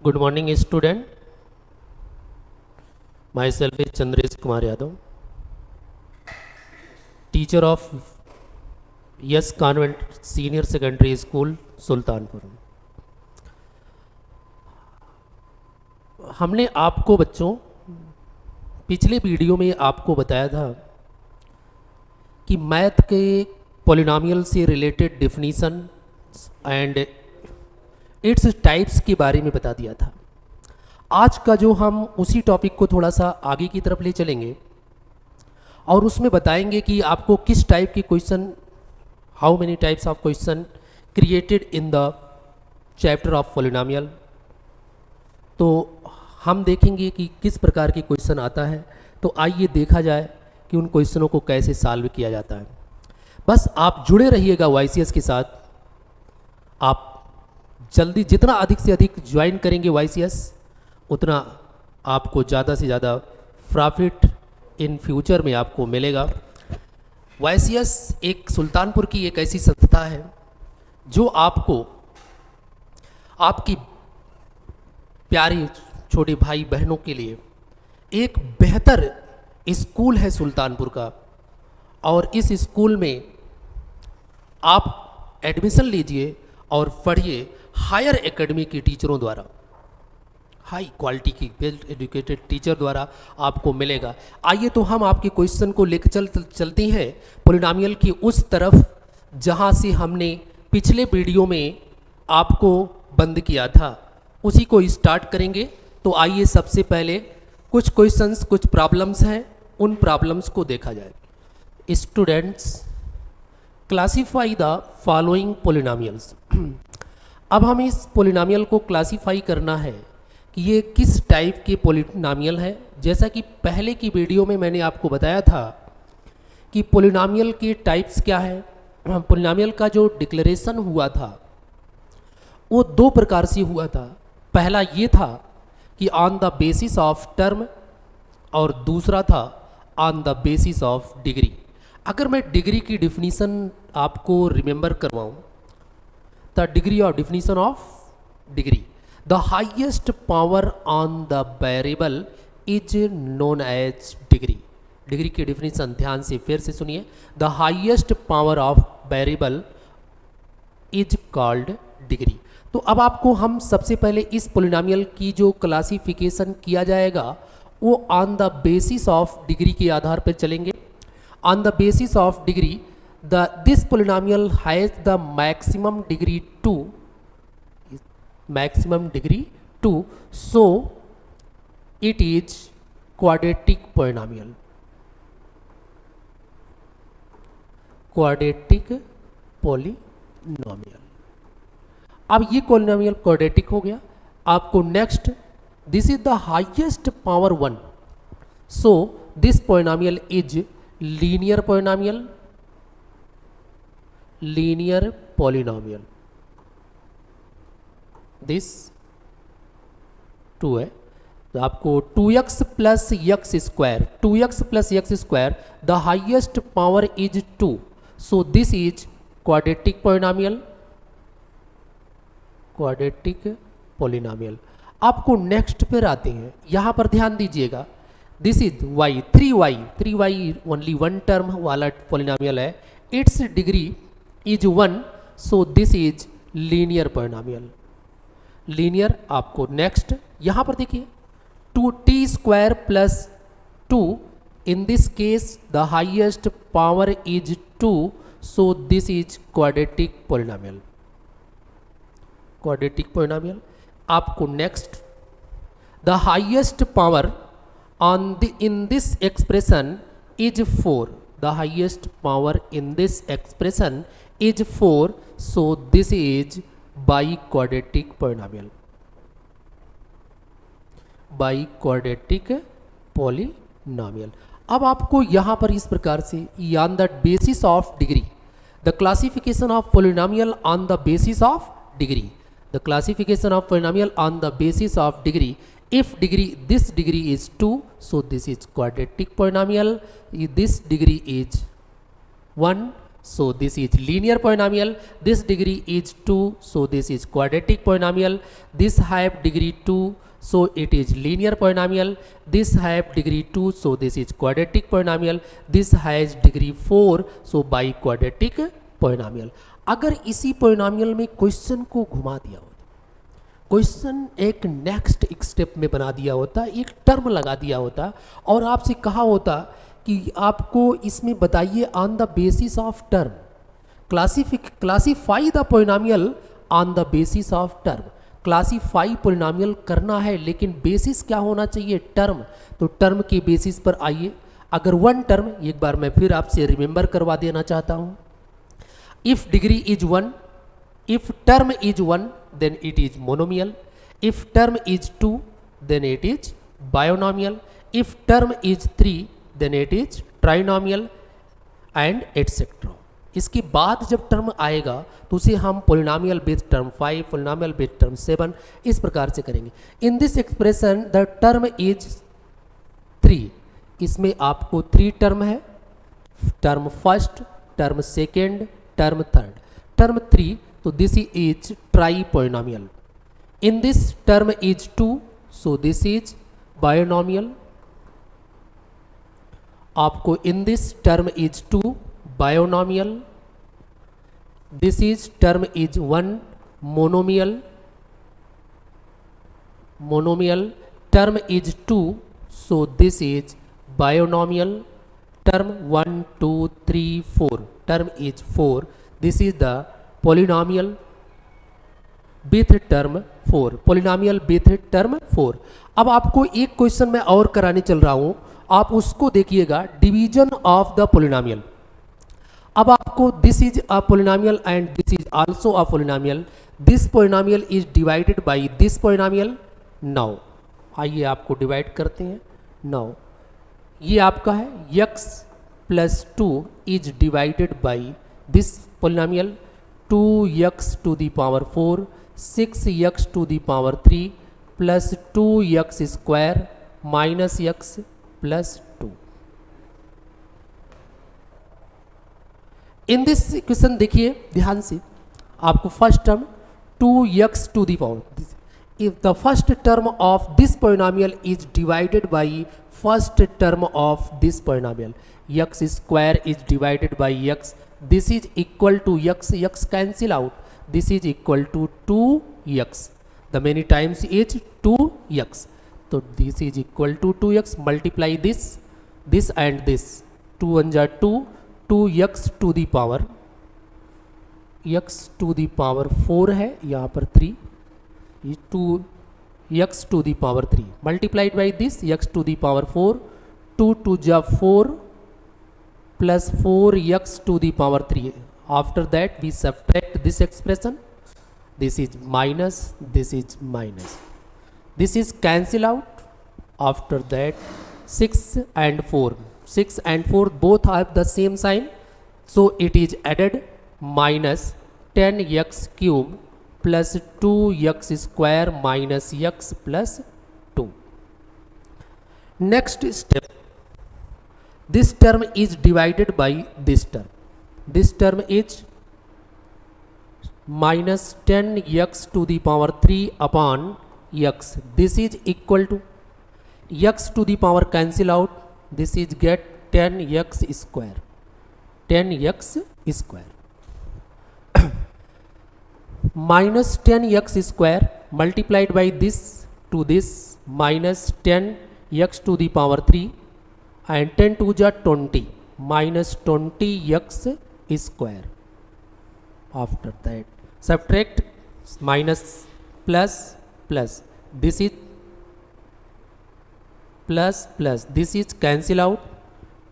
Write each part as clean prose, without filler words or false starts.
Good morning, student. Myself is Chandresh Kumar Yadav, teacher of Yes Convent Senior Secondary School, Sultanpur. हमने आपको बच्चों पिछले video में आपको बताया था कि मैथ के पॉलिनॉमियल से related definition and its types के बारे में बता दिया था। आज का जो हम उसी टॉपिक को थोड़ा सा आगे की तरफ ले चलेंगे और उसमें बताएंगे कि आपको किस टाइप के question, how many types of question created in the chapter of polynomial. तो हम देखेंगे कि किस प्रकार के क्वेश्चन आता है। तो आइए देखा जाए कि उन क्वेश्चनों को कैसे सॉल्व किया जाता है। बस आप जुड़े रहिएगा YCS के साथ। आप जल्दी जितना अधिक से अधिक ज्वाइन करेंगे YCS, उतना आपको ज़्यादा से ज़्यादा प्रॉफिट इन फ्यूचर में आपको मिलेगा। YCS एक सुल्तानपुर की एक ऐसी संस्था है जो आपको आपकी प्यारे छोटे भाई बहनों के लिए एक बेहतर स्कूल है सुल्तानपुर का, और इस स्कूल में आप एडमिशन लीजिए और पढ़िए हायर एकेडमी के टीचरों द्वारा, हाई क्वालिटी की वेल एजुकेटेड टीचर द्वारा आपको मिलेगा। आइए तो हम आपके क्वेश्चन को लेकर चलते हैं पॉलिनॉमियल की उस तरफ जहां से हमने पिछले वीडियो में आपको बंद किया था, उसी को स्टार्ट करेंगे। तो आइए सबसे पहले कुछ क्वेश्चंस, कुछ प्रॉब्लम्स हैं, उन प्रॉब्लम्स को देखा जाए। Students, classify the following polynomials. अब हमें इस पॉलिनॉमियल को क्लासीफाई करना है कि ये किस टाइप के पॉलिनॉमियल है। जैसा कि पहले की वीडियो में मैंने आपको बताया था कि पॉलिनॉमियल के टाइप्स क्या है। पॉलिनॉमियल का जो डिक्लेरेशन हुआ था वो दो प्रकार से हुआ था। पहला ये था कि on the basis of term, और दूसरा था on the basis of degree. अगर मैं डिग्री की डिफिनीशन आपको रिमेंबर करवाऊं, द डिग्री और definition of degree, the highest power on the variable is known as degree. Degree की डिफिनीशन ध्यान से फिर से सुनिए, the highest power of variable is called degree. तो अब आपको हम सबसे पहले इस पॉलिनॉमियल की जो क्लासिफिकेशन किया जाएगा वो on the basis of degree के आधार पर चलेंगे। On the basis of degree, this polynomial has the maximum degree 2, maximum degree 2, so it is quadratic polynomial। quadratic polynomial। अब ये पॉलिनॉमियल क्वाड्रेटिक हो गया। आपको next, this is the highest power 1, so this polynomial is linear polynomial. Linear polynomial, this 2 है तो आपको 2x plus x square, 2x plus x square, the highest power is 2, so this is quadratic polynomial. Quadratic polynomial. आपको next पर आते हैं, यहां पर ध्यान दीजिएगा। This is y, 3y only one term वाला पॉलिनॉमियल है। It's degree is 1, so this is linear polynomial. Linear. आपको नेक्स्ट यहां पर देखिए 2t² plus 2, in this case the highest power is 2, so this is quadratic polynomial. Quadratic polynomial. आपको next, the highest power on the in this expression is 4, the highest power in this expression is 4, so this is biquadratic polynomial. Biquadratic polynomial. अब आपको यहां पर इस प्रकार से, on the basis of degree, the classification of polynomial on the basis of degree, the classification of polynomial on the basis of degree. If degree, this degree is 2, so this is quadratic polynomial. This degree is 1, so this is linear polynomial. This degree is 2, so this is quadratic polynomial. This have degree 2, so it is linear polynomial. This have degree 2, so this is quadratic polynomial. This has degree 4, so biquadratic polynomial. अगर इसी polynomial में question को घुमा दिया होता, question एक next step में बना दिया होता, एक टर्म लगा दिया होता और आपसे कहा होता कि आपको इसमें बताइए on the basis of term, classify the polynomial on the basis of term. Classify polynomial करना है लेकिन बेसिस क्या होना चाहिए? टर्म। तो टर्म के बेसिस पर आइए। अगर वन टर्म, एक बार मैं फिर आपसे रिमेंबर करवा देना चाहता हूँ, if degree is 1, if term is 1 then it is monomial, if term is 2 then it is binomial, if term is 3 then it is trinomial and etcetera. इसके बाद जब टर्म आएगा तो उसे हम polynomial based term 5, polynomial based term 7 इस प्रकार से करेंगे। In this expression the term is 3, इसमें आपको 3 टर्म है, term first, term second, term third, term 3, तो this is tri polynomial. In this term is 2, so this is binomial. आपको in this term is 2 binomial, this is term is 1 monomial, term is 2, so this is binomial, term 1 2 3 4, term is 4, this is the polynomial with term 4, polynomial with term 4। अब आपको एक question मैं और कराने चल रहा हूं, आप उसको देखिएगा, डिवीजन ऑफ द पोलिनोमियल। अब आपको this is a polynomial and this is also a polynomial, this polynomial is divided by this polynomial. Now आइए आपको डिवाइड करते हैं। नाउ ये आपका है x plus 2 is divided by this polynomial, 2x to the power 4, 6x to the power 3 plus 2x square minus x plus 2। In this equation देखिए ध्यान से, आपको first term 2x to the power, if the first term of this polynomial is divided by first term of this polynomial, x square is divided by x, this is equal to x cancel out, this is equal to 2x, the many times is 2x, so this is equal to 2x, multiply this and this, 2 1 जा 2, 2x to the power, x to the power 4 है यहाँ पर 3, 2x to the power 3 multiplied by this x to the power 4, 2 2 जा 4 plus 4x to the power 3. After that we subtract this expression, this is minus, this is minus, this is cancel out. After that 6 and 4 both have the same sign, so it is added, minus 10x cube plus 2x square minus x plus 2. Next step, this term is divided by this term. This term is minus 10x to the power 3 upon x. This is equal to x to the power cancel out. This is get 10x square. 10x square. Minus 10x square multiplied by this to this, minus 10x to the power 3 and 10 to the 20, minus 20x square. After that subtract, minus plus plus, this is plus plus, this is cancel out,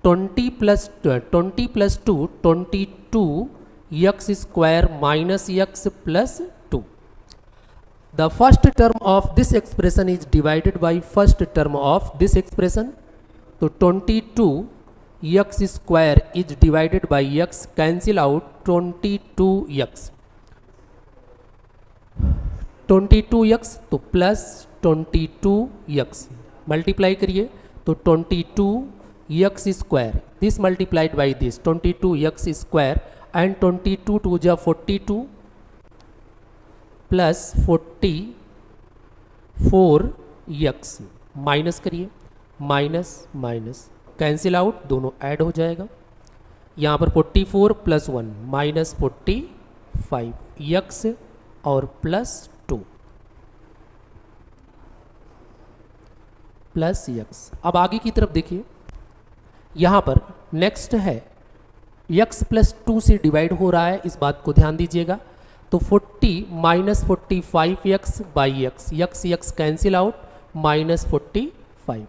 20 plus 2, 22 x square minus x plus 2. The first term of this expression is divided by first term of this expression, so 22 x square is divided by x, cancel out 22x, 22x तो plus 22x multiply करिए तो 22x square, this multiplied by this 22x square and 22 to जा 42 plus 44 X, minus करिए, minus minus cancel out, दोनों add हो जाएगा। यहाँ पर 44 प्लस 1 माइनस 45 यक्स और प्लस 2 प्लस यक्स। अब आगे की तरफ देखिए, यहाँ पर नेक्स्ट है यक्स प्लस 2 से डिवाइड हो रहा है, इस बात को ध्यान दीजिएगा। तो 40 minus 45 x by x, x x cancel out, minus 45।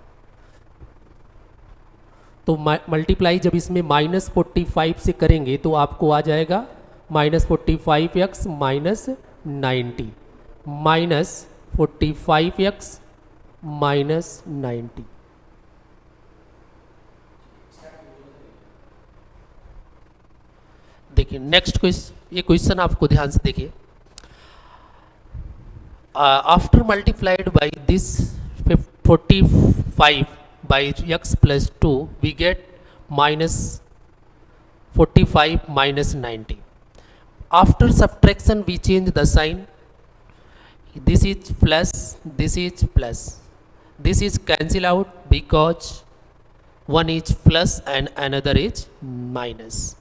तो मल्टीप्लाई जब इसमें माइनस 45 से करेंगे तो आपको आ जाएगा minus 45 x minus 90, minus 45 x minus 90। देखिए नेक्स्ट क्वेश्चन, ये क्वेश्चन आपको ध्यान से देखिए। After multiplied by this 45 by x plus 2 we get minus 45 minus 90। After subtraction we change the sign, this is plus, this is plus, this is cancel out because one is plus and another is minus.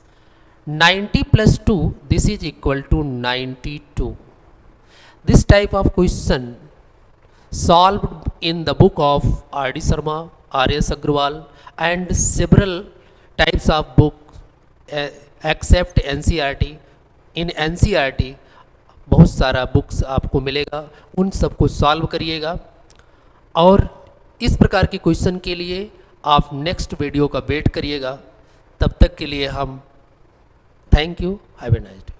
90 plus 2, this is equal to 92. This type of question solved in the book of R.D. Sharma, R.S. Agrawal and several types of book except NCERT. In NCERT बहुत सारा books आपको मिलेगा, उन सबको solve करिएगा। और इस प्रकार के क्वेश्चन के लिए आप नेक्स्ट वीडियो का वेट करिएगा। तब तक के लिए हम thank you, have a nice day.